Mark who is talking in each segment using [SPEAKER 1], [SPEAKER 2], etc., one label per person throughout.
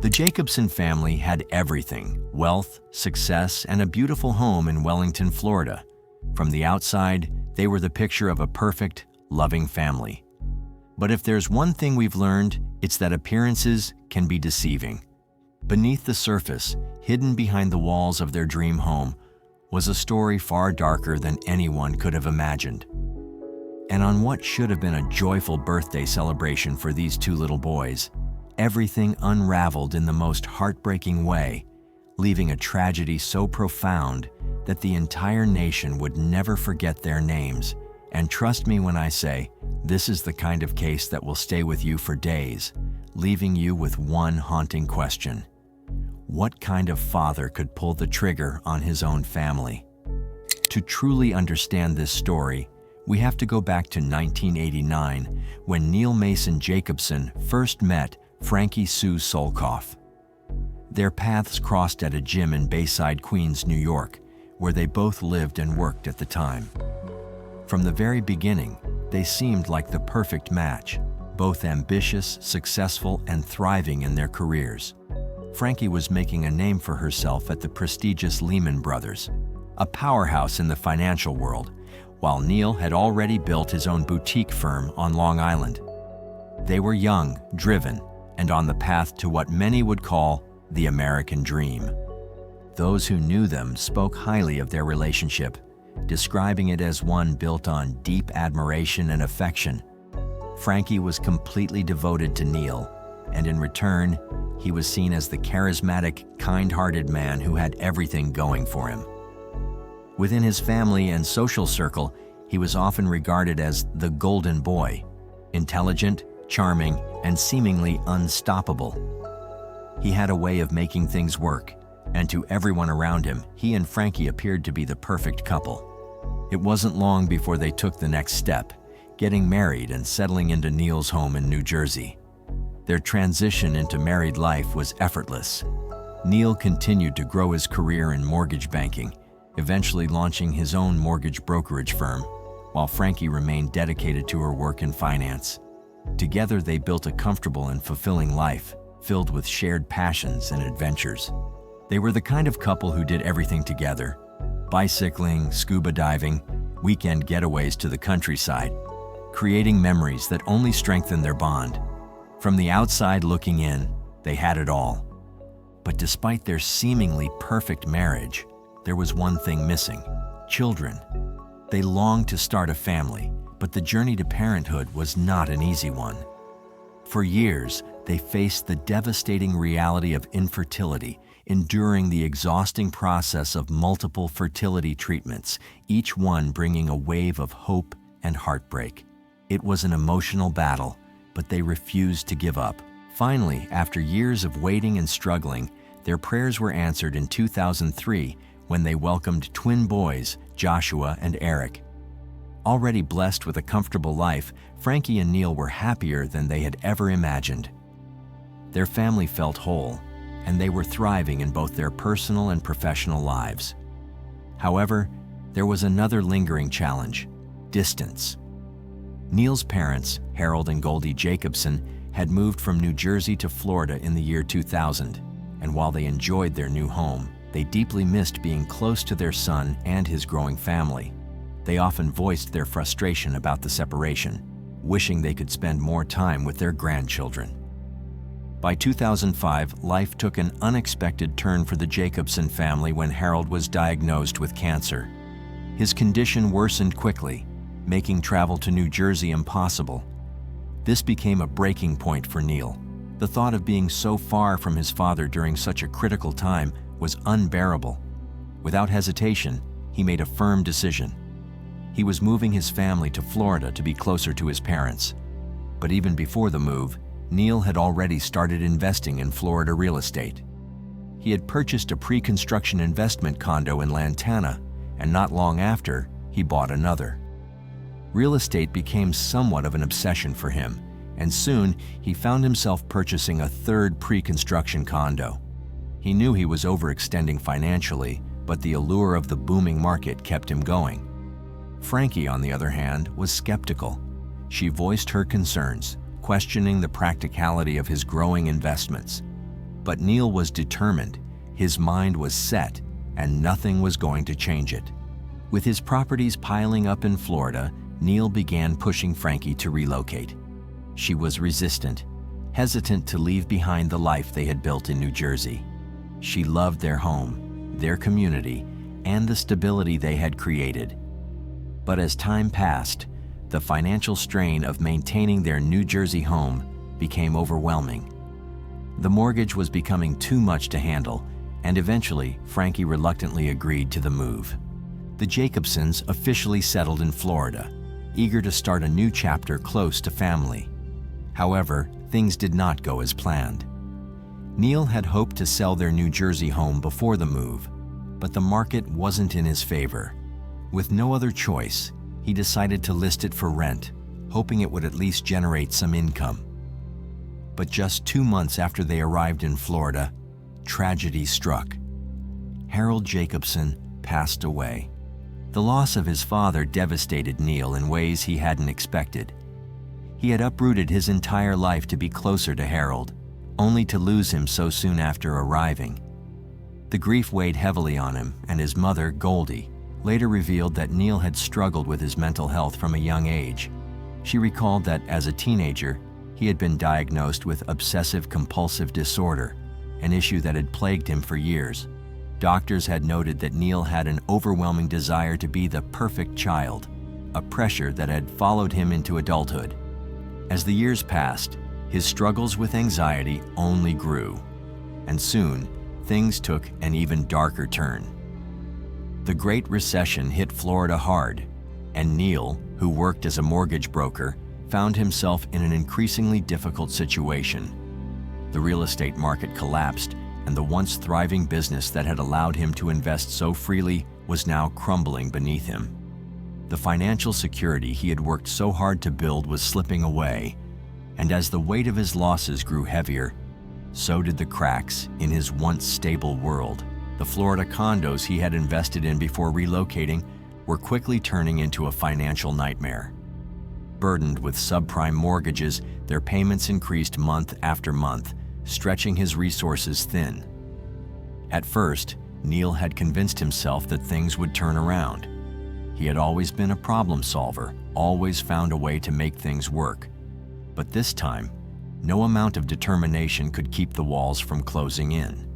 [SPEAKER 1] The Jacobson family had everything: wealth, success, and a beautiful home in Wellington, Florida. From the outside, they were the picture of a perfect, loving family. But if there's one thing we've learned, it's that appearances can be deceiving. Beneath the surface, hidden behind the walls of their dream home, was a story far darker than anyone could have imagined. And on what should have been a joyful birthday celebration for these two little boys, everything unraveled in the most heartbreaking way, leaving a tragedy so profound that the entire nation would never forget their names. And trust me when I say, this is the kind of case that will stay with you for days, leaving you with one haunting question. What kind of father could pull the trigger on his own family? To truly understand this story, we have to go back to 1989, when Neil Mason Jacobson first met Frankie Sue Solkoff. Their paths crossed at a gym in Bayside, Queens, New York, where they both lived and worked at the time. From the very beginning, they seemed like the perfect match, both ambitious, successful, and thriving in their careers. Frankie was making a name for herself at the prestigious Lehman Brothers, a powerhouse in the financial world, while Neil had already built his own boutique firm on Long Island. They were young, driven, and on the path to what many would call the American dream. Those who knew them spoke highly of their relationship, describing it as one built on deep admiration and affection. Frankie was completely devoted to Neil, and in return, he was seen as the charismatic, kind-hearted man who had everything going for him. Within his family and social circle, he was often regarded as the golden boy, intelligent, charming, and seemingly unstoppable. He had a way of making things work, and to everyone around him, he and Frankie appeared to be the perfect couple. It wasn't long before they took the next step, getting married and settling into Neil's home in New Jersey. Their transition into married life was effortless. Neil continued to grow his career in mortgage banking, eventually launching his own mortgage brokerage firm, while Frankie remained dedicated to her work in finance. Together, they built a comfortable and fulfilling life, filled with shared passions and adventures. They were the kind of couple who did everything together: bicycling, scuba diving, weekend getaways to the countryside, creating memories that only strengthened their bond. From the outside looking in, they had it all. But despite their seemingly perfect marriage, there was one thing missing: children. They longed to start a family, but the journey to parenthood was not an easy one. For years, they faced the devastating reality of infertility, enduring the exhausting process of multiple fertility treatments, each one bringing a wave of hope and heartbreak. It was an emotional battle, but they refused to give up. Finally, after years of waiting and struggling, their prayers were answered in 2003 when they welcomed twin boys, Joshua and Eric. Already blessed with a comfortable life, Frankie and Neil were happier than they had ever imagined. Their family felt whole, and they were thriving in both their personal and professional lives. However, there was another lingering challenge: distance. Neil's parents, Harold and Goldie Jacobson, had moved from New Jersey to Florida in the year 2000, and while they enjoyed their new home, they deeply missed being close to their son and his growing family. They often voiced their frustration about the separation, wishing they could spend more time with their grandchildren. By 2005, life took an unexpected turn for the Jacobson family when Harold was diagnosed with cancer. His condition worsened quickly, making travel to New Jersey impossible. This became a breaking point for Neil. The thought of being so far from his father during such a critical time was unbearable. Without hesitation, he made a firm decision. He was moving his family to Florida to be closer to his parents. But even before the move, Neil had already started investing in Florida real estate. He had purchased a pre-construction investment condo in Lantana, and not long after, he bought another. Real estate became somewhat of an obsession for him, and soon he found himself purchasing a third pre-construction condo. He knew he was overextending financially, but the allure of the booming market kept him going. Frankie, on the other hand, was skeptical. She voiced her concerns, questioning the practicality of his growing investments. But Neil was determined. His mind was set, and nothing was going to change it. With his properties piling up in Florida, Neil began pushing Frankie to relocate. She was resistant, hesitant to leave behind the life they had built in New Jersey. She loved their home, their community, and the stability they had created. But as time passed, the financial strain of maintaining their New Jersey home became overwhelming. The mortgage was becoming too much to handle, and eventually Frankie reluctantly agreed to the move. The Jacobsons officially settled in Florida, eager to start a new chapter close to family. However, things did not go as planned. Neil had hoped to sell their New Jersey home before the move, but the market wasn't in his favor. With no other choice, he decided to list it for rent, hoping it would at least generate some income. But just 2 months after they arrived in Florida, tragedy struck. Harold Jacobson passed away. The loss of his father devastated Neil in ways he hadn't expected. He had uprooted his entire life to be closer to Harold, only to lose him so soon after arriving. The grief weighed heavily on him, and his mother, Goldie, later revealed that Neil had struggled with his mental health from a young age. She recalled that as a teenager, he had been diagnosed with obsessive-compulsive disorder, an issue that had plagued him for years. Doctors had noted that Neil had an overwhelming desire to be the perfect child, a pressure that had followed him into adulthood. As the years passed, his struggles with anxiety only grew, and soon, things took an even darker turn. The Great Recession hit Florida hard, and Neil, who worked as a mortgage broker, found himself in an increasingly difficult situation. The real estate market collapsed, and the once thriving business that had allowed him to invest so freely was now crumbling beneath him. The financial security he had worked so hard to build was slipping away, and as the weight of his losses grew heavier, so did the cracks in his once stable world. The Florida condos he had invested in before relocating were quickly turning into a financial nightmare. Burdened with subprime mortgages, their payments increased month after month, stretching his resources thin. At first, Neil had convinced himself that things would turn around. He had always been a problem solver, always found a way to make things work. But this time, no amount of determination could keep the walls from closing in.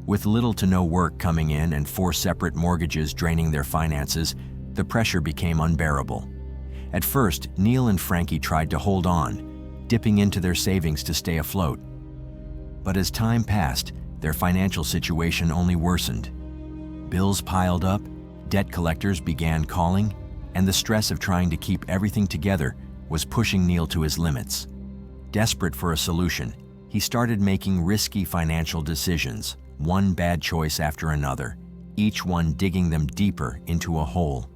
[SPEAKER 1] With little to no work coming in and 4 separate mortgages draining their finances, the pressure became unbearable. At first, Neil and Frankie tried to hold on, dipping into their savings to stay afloat. But as time passed, their financial situation only worsened. Bills piled up, debt collectors began calling, and the stress of trying to keep everything together was pushing Neil to his limits. Desperate for a solution, he started making risky financial decisions, one bad choice after another, each one digging them deeper into a hole.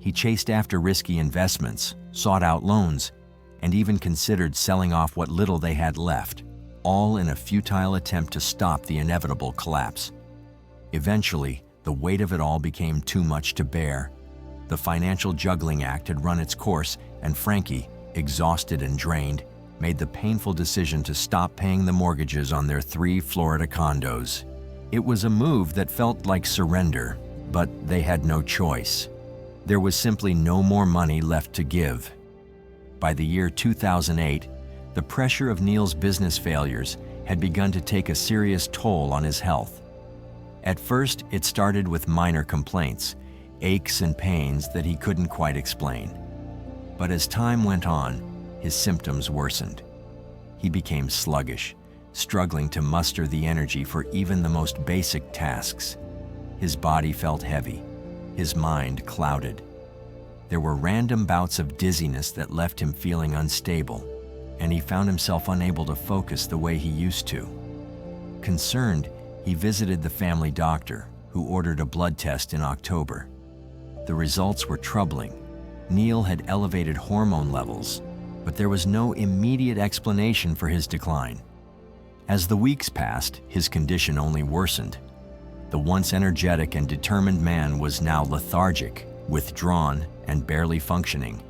[SPEAKER 1] He chased after risky investments, sought out loans, and even considered selling off what little they had left, all in a futile attempt to stop the inevitable collapse. Eventually, the weight of it all became too much to bear. The financial juggling act had run its course, and Frankie, exhausted and drained, made the painful decision to stop paying the mortgages on their 3 Florida condos. It was a move that felt like surrender, but they had no choice. There was simply no more money left to give. By the year 2008, the pressure of Neil's business failures had begun to take a serious toll on his health. At first, it started with minor complaints, aches and pains that he couldn't quite explain. But as time went on, his symptoms worsened. He became sluggish, struggling to muster the energy for even the most basic tasks. His body felt heavy, his mind clouded. There were random bouts of dizziness that left him feeling unstable, and he found himself unable to focus the way he used to. Concerned, he visited the family doctor, who ordered a blood test in October. The results were troubling. Neil had elevated hormone levels, but there was no immediate explanation for his decline. As the weeks passed, his condition only worsened. The once energetic and determined man was now lethargic, withdrawn, and barely functioning.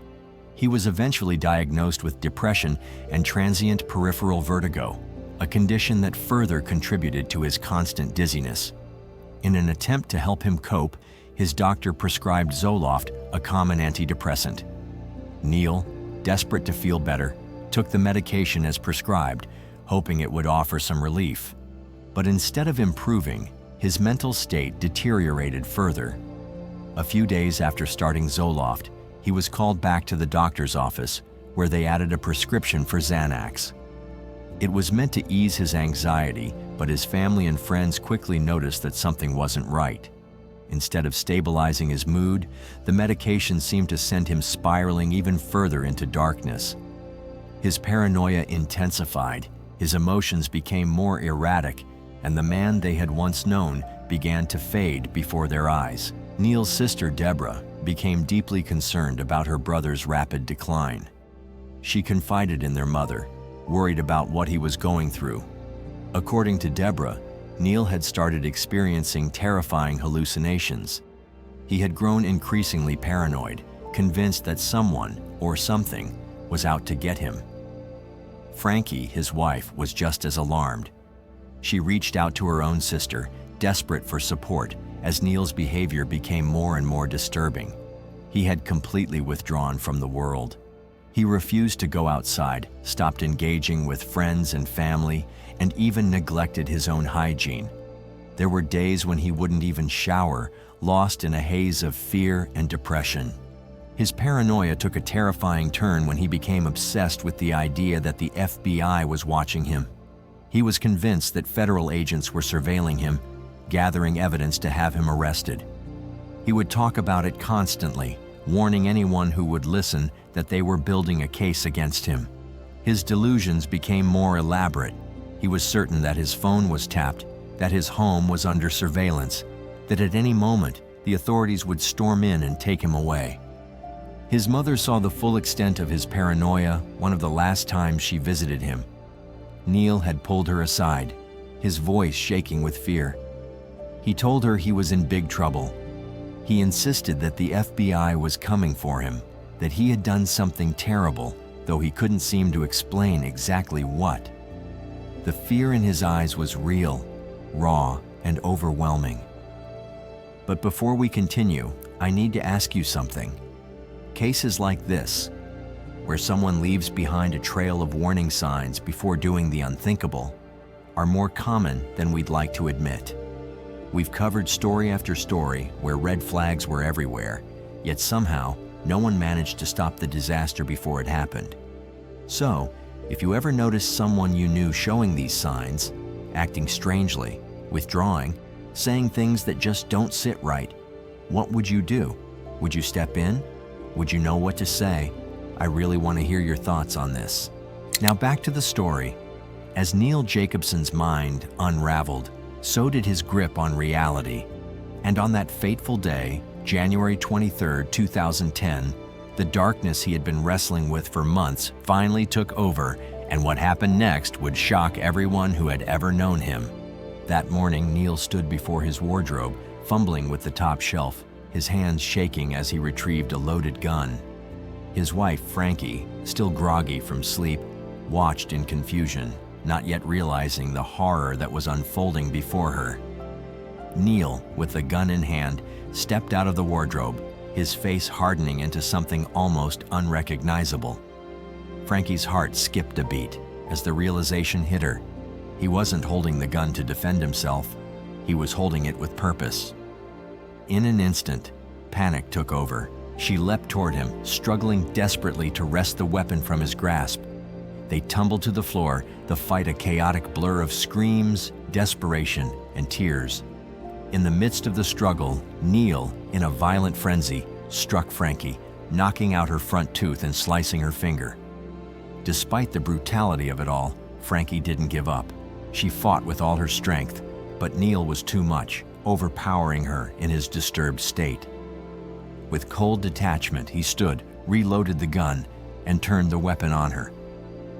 [SPEAKER 1] He was eventually diagnosed with depression and transient peripheral vertigo, a condition that further contributed to his constant dizziness. In an attempt to help him cope, his doctor prescribed Zoloft, a common antidepressant. Neil, desperate to feel better, took the medication as prescribed, hoping it would offer some relief. But instead of improving, his mental state deteriorated further. A few days after starting Zoloft, he was called back to the doctor's office, where they added a prescription for Xanax. It was meant to ease his anxiety, but his family and friends quickly noticed that something wasn't right. Instead of stabilizing his mood, the medication seemed to send him spiraling even further into darkness. His paranoia intensified, his emotions became more erratic, and the man they had once known began to fade before their eyes. Neil's sister, Deborah, became deeply concerned about her brother's rapid decline. She confided in their mother, worried about what he was going through. According to Deborah, Neil had started experiencing terrifying hallucinations. He had grown increasingly paranoid, convinced that someone or something was out to get him. Frankie, his wife, was just as alarmed. She reached out to her own sister, desperate for support, as Neil's behavior became more and more disturbing. He had completely withdrawn from the world. He refused to go outside, stopped engaging with friends and family, and even neglected his own hygiene. There were days when he wouldn't even shower, lost in a haze of fear and depression. His paranoia took a terrifying turn when he became obsessed with the idea that the FBI was watching him. He was convinced that federal agents were surveilling him, gathering evidence to have him arrested. He would talk about it constantly, warning anyone who would listen that they were building a case against him. His delusions became more elaborate. He was certain that his phone was tapped, that his home was under surveillance, that at any moment the authorities would storm in and take him away. His mother saw the full extent of his paranoia one of the last times she visited him. Neil had pulled her aside, his voice shaking with fear. He told her he was in big trouble. He insisted that the FBI was coming for him, that he had done something terrible, though he couldn't seem to explain exactly what. The fear in his eyes was real, raw, and overwhelming. But before we continue, I need to ask you something. Cases like this, where someone leaves behind a trail of warning signs before doing the unthinkable, are more common than we'd like to admit. We've covered story after story where red flags were everywhere, yet somehow no one managed to stop the disaster before it happened. So, if you ever noticed someone you knew showing these signs, acting strangely, withdrawing, saying things that just don't sit right, what would you do? Would you step in? Would you know what to say? I really want to hear your thoughts on this. Now back to the story. As Neil Jacobson's mind unraveled, so did his grip on reality. And on that fateful day, January 23, 2010, the darkness he had been wrestling with for months finally took over, and what happened next would shock everyone who had ever known him. That morning, Neil stood before his wardrobe, fumbling with the top shelf, his hands shaking as he retrieved a loaded gun. His wife, Frankie, still groggy from sleep, watched in confusion, not yet realizing the horror that was unfolding before her. Neil, with the gun in hand, stepped out of the wardrobe, his face hardening into something almost unrecognizable. Frankie's heart skipped a beat as the realization hit her. He wasn't holding the gun to defend himself. He was holding it with purpose. In an instant, panic took over. She leapt toward him, struggling desperately to wrest the weapon from his grasp. They tumbled to the floor, the fight a chaotic blur of screams, desperation, and tears. In the midst of the struggle, Neil, in a violent frenzy, struck Frankie, knocking out her front tooth and slicing her finger. Despite the brutality of it all, Frankie didn't give up. She fought with all her strength, but Neil was too much, overpowering her in his disturbed state. With cold detachment, he stood, reloaded the gun, and turned the weapon on her.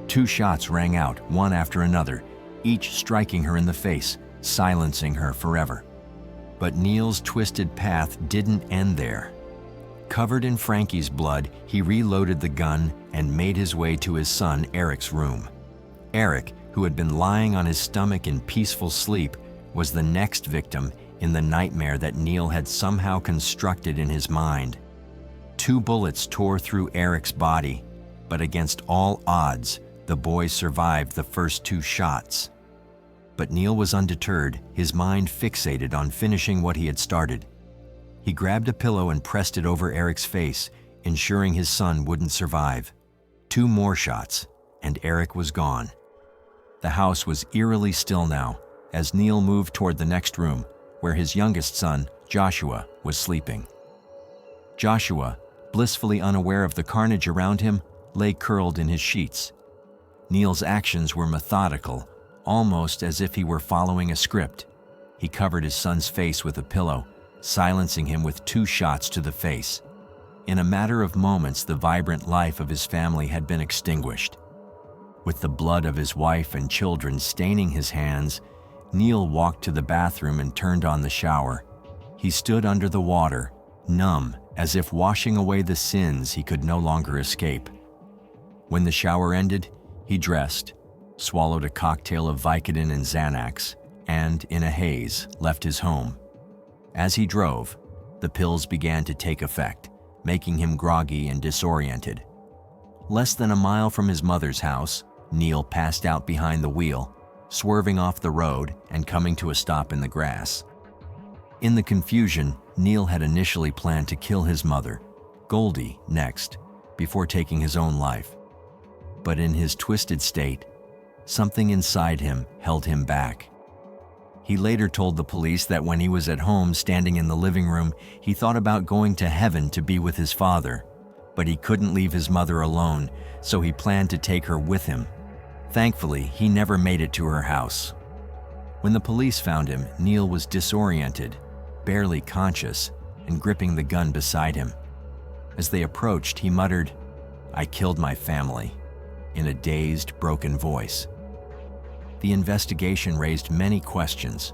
[SPEAKER 1] 2 shots rang out, one after another, each striking her in the face, silencing her forever. But Neil's twisted path didn't end there. Covered in Frankie's blood, he reloaded the gun and made his way to his son Eric's room. Eric, who had been lying on his stomach in peaceful sleep, was the next victim in the nightmare that Neil had somehow constructed in his mind. 2 bullets tore through Eric's body, but against all odds, the boy survived the first 2 shots. But Neil was undeterred, his mind fixated on finishing what he had started. He grabbed a pillow and pressed it over Eric's face, ensuring his son wouldn't survive. 2 more shots, and Eric was gone. The house was eerily still now, as Neil moved toward the next room, where his youngest son, Joshua, was sleeping. Joshua, blissfully unaware of the carnage around him, lay curled in his sheets. Neil's actions were methodical, almost as if he were following a script. He covered his son's face with a pillow, silencing him with 2 shots to the face. In a matter of moments, the vibrant life of his family had been extinguished. With the blood of his wife and children staining his hands, Neil walked to the bathroom and turned on the shower. He stood under the water, numb, as if washing away the sins he could no longer escape. When the shower ended, he dressed, swallowed a cocktail of Vicodin and Xanax, and, in a haze, left his home. As he drove, the pills began to take effect, making him groggy and disoriented. Less than a mile from his mother's house, Neil passed out behind the wheel, swerving off the road and coming to a stop in the grass. In the confusion, Neil had initially planned to kill his mother, Goldie, next, before taking his own life. But in his twisted state, something inside him held him back. He later told the police that when he was at home standing in the living room, he thought about going to heaven to be with his father, but he couldn't leave his mother alone, so he planned to take her with him. Thankfully, he never made it to her house. When the police found him, Neil was disoriented, barely conscious, and gripping the gun beside him. As they approached, he muttered, "I killed my family," in a dazed, broken voice. The investigation raised many questions.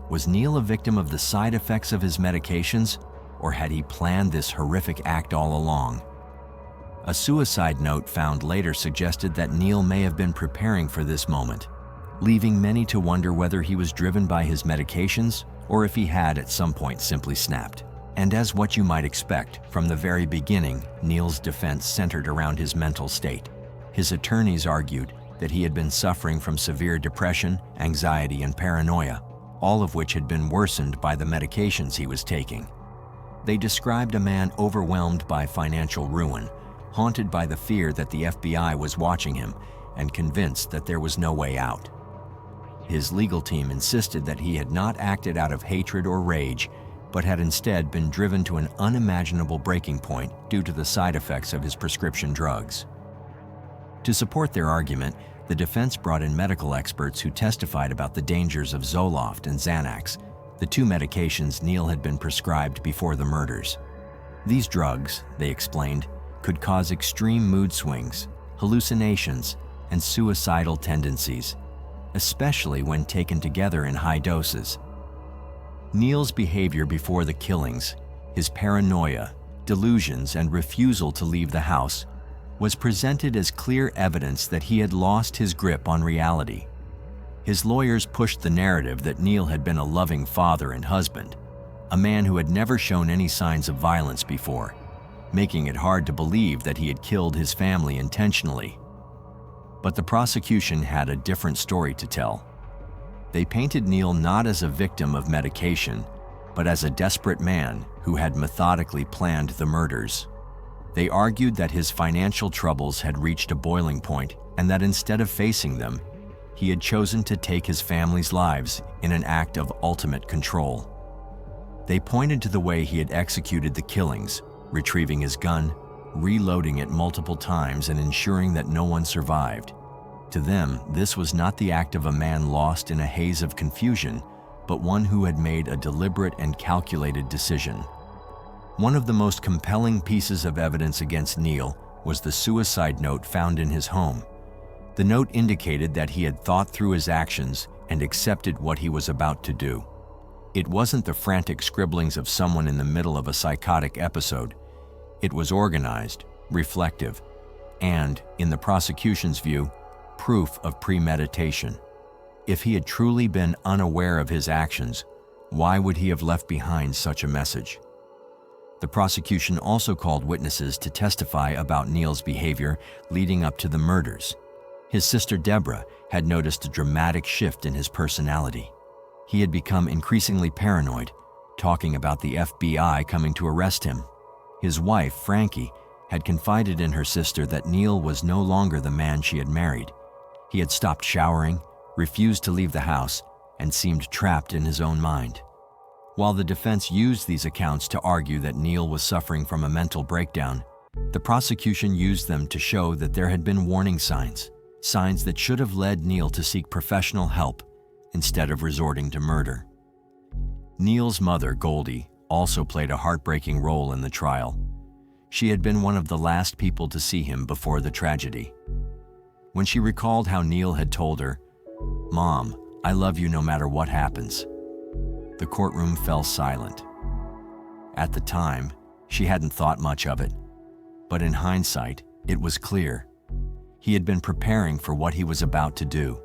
[SPEAKER 1] Was Neil a victim of the side effects of his medications, or had he planned this horrific act all along? A suicide note found later suggested that Neil may have been preparing for this moment, leaving many to wonder whether he was driven by his medications or if he had at some point simply snapped. And as what you might expect, from the very beginning, Neil's defense centered around his mental state. His attorneys argued that he had been suffering from severe depression, anxiety, and paranoia, all of which had been worsened by the medications he was taking. They described a man overwhelmed by financial ruin, haunted by the fear that the FBI was watching him, and convinced that there was no way out. His legal team insisted that he had not acted out of hatred or rage, but had instead been driven to an unimaginable breaking point due to the side effects of his prescription drugs. To support their argument, the defense brought in medical experts who testified about the dangers of Zoloft and Xanax, the 2 medications Neil had been prescribed before the murders. These drugs, they explained, could cause extreme mood swings, hallucinations, and suicidal tendencies, especially when taken together in high doses. Neil's behavior before the killings, his paranoia, delusions, and refusal to leave the house, was presented as clear evidence that he had lost his grip on reality. His lawyers pushed the narrative that Neil had been a loving father and husband, a man who had never shown any signs of violence before, making it hard to believe that he had killed his family intentionally. But the prosecution had a different story to tell. They painted Neil not as a victim of medication, but as a desperate man who had methodically planned the murders. They argued that his financial troubles had reached a boiling point and that instead of facing them, he had chosen to take his family's lives in an act of ultimate control. They pointed to the way he had executed the killings, retrieving his gun, reloading it multiple times, and ensuring that no one survived. To them, this was not the act of a man lost in a haze of confusion, but one who had made a deliberate and calculated decision. One of the most compelling pieces of evidence against Neil was the suicide note found in his home. The note indicated that he had thought through his actions and accepted what he was about to do. It wasn't the frantic scribblings of someone in the middle of a psychotic episode. It was organized, reflective, and, in the prosecution's view, proof of premeditation. If he had truly been unaware of his actions, why would he have left behind such a message? The prosecution also called witnesses to testify about Neil's behavior leading up to the murders. His sister Deborah had noticed a dramatic shift in his personality. He had become increasingly paranoid, talking about the FBI coming to arrest him. His wife, Frankie, had confided in her sister that Neil was no longer the man she had married. He had stopped showering, refused to leave the house, and seemed trapped in his own mind. While the defense used these accounts to argue that Neil was suffering from a mental breakdown, the prosecution used them to show that there had been warning signs that should have led Neil to seek professional help instead of resorting to murder. Neil's mother, Goldie, also played a heartbreaking role in the trial. She had been one of the last people to see him before the tragedy. When she recalled how Neil had told her, "Mom, I love you no matter what happens," the courtroom fell silent. At the time, she hadn't thought much of it, but in hindsight, it was clear. He had been preparing for what he was about to do.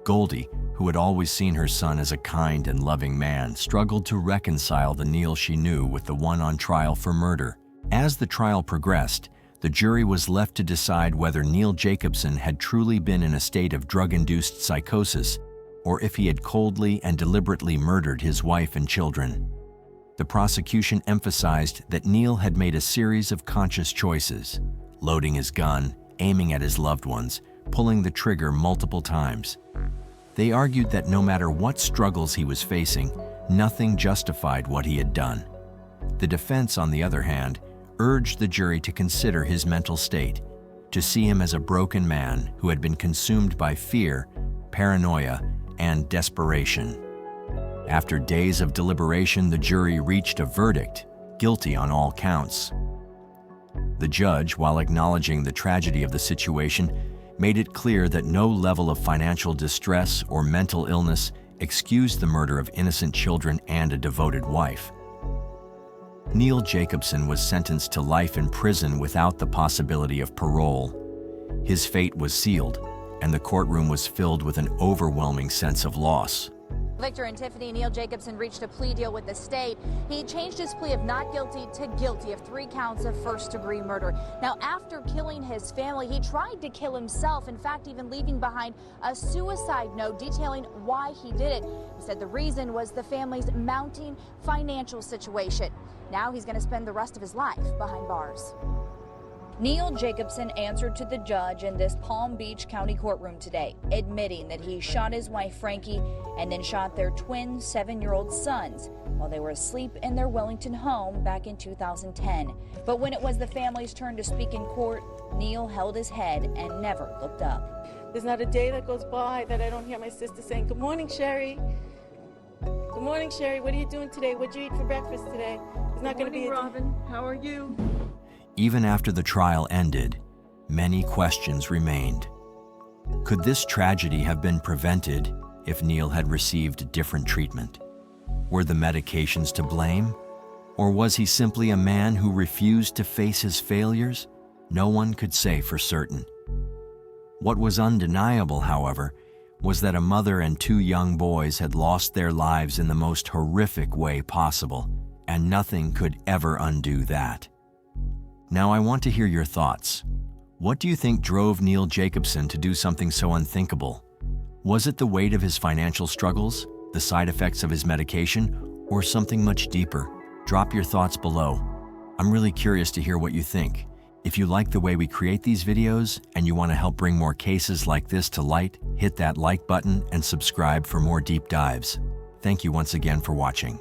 [SPEAKER 1] Goldie, who had always seen her son as a kind and loving man, struggled to reconcile the Neil she knew with the one on trial for murder. As the trial progressed, the jury was left to decide whether Neil Jacobson had truly been in a state of drug-induced psychosis, or if he had coldly and deliberately murdered his wife and children. The prosecution emphasized that Neil had made a series of conscious choices, loading his gun, aiming at his loved ones, pulling the trigger multiple times. They argued that no matter what struggles he was facing, nothing justified what he had done. The defense, on the other hand, urged the jury to consider his mental state, to see him as a broken man who had been consumed by fear, paranoia, and desperation. After days of deliberation, the jury reached a verdict, guilty on all counts. The judge, while acknowledging the tragedy of the situation, made it clear that no level of financial distress or mental illness excused the murder of innocent children and a devoted wife. Neil Jacobson was sentenced to life in prison without the possibility of parole. His fate was sealed, and the courtroom was filled with an overwhelming sense of loss.
[SPEAKER 2] Victor and Tiffany, Neil Jacobson reached a plea deal with the state. He changed his plea of not guilty to guilty of 3 counts of first-degree murder. Now, after killing his family, he tried to kill himself, in fact, even leaving behind a suicide note detailing why he did it. He said the reason was the family's mounting financial situation. Now he's going to spend the rest of his life behind bars. Neil Jacobson answered to the judge in this Palm Beach County courtroom today, admitting that he shot his wife Frankie and then shot their twin 7-year-old sons while they were asleep in their Wellington home back in 2010. But when it was the family's turn to speak in court, Neil held his head and never looked up.
[SPEAKER 3] There's not a day that goes by that I don't hear my sister saying, "Good morning, Sherry. Good morning, Sherry. What are you doing today? What'd you eat for breakfast today?" It's not going to be
[SPEAKER 4] Robin. How are you?
[SPEAKER 1] Even after the trial ended, many questions remained. Could this tragedy have been prevented if Neil had received different treatment? Were the medications to blame? Or was he simply a man who refused to face his failures? No one could say for certain. What was undeniable, however, was that a mother and 2 young boys had lost their lives in the most horrific way possible, and nothing could ever undo that. Now I want to hear your thoughts. What do you think drove Neil Jacobson to do something so unthinkable? Was it the weight of his financial struggles, the side effects of his medication, or something much deeper? Drop your thoughts below. I'm really curious to hear what you think. If you like the way we create these videos and you want to help bring more cases like this to light, hit that like button and subscribe for more deep dives. Thank you once again for watching.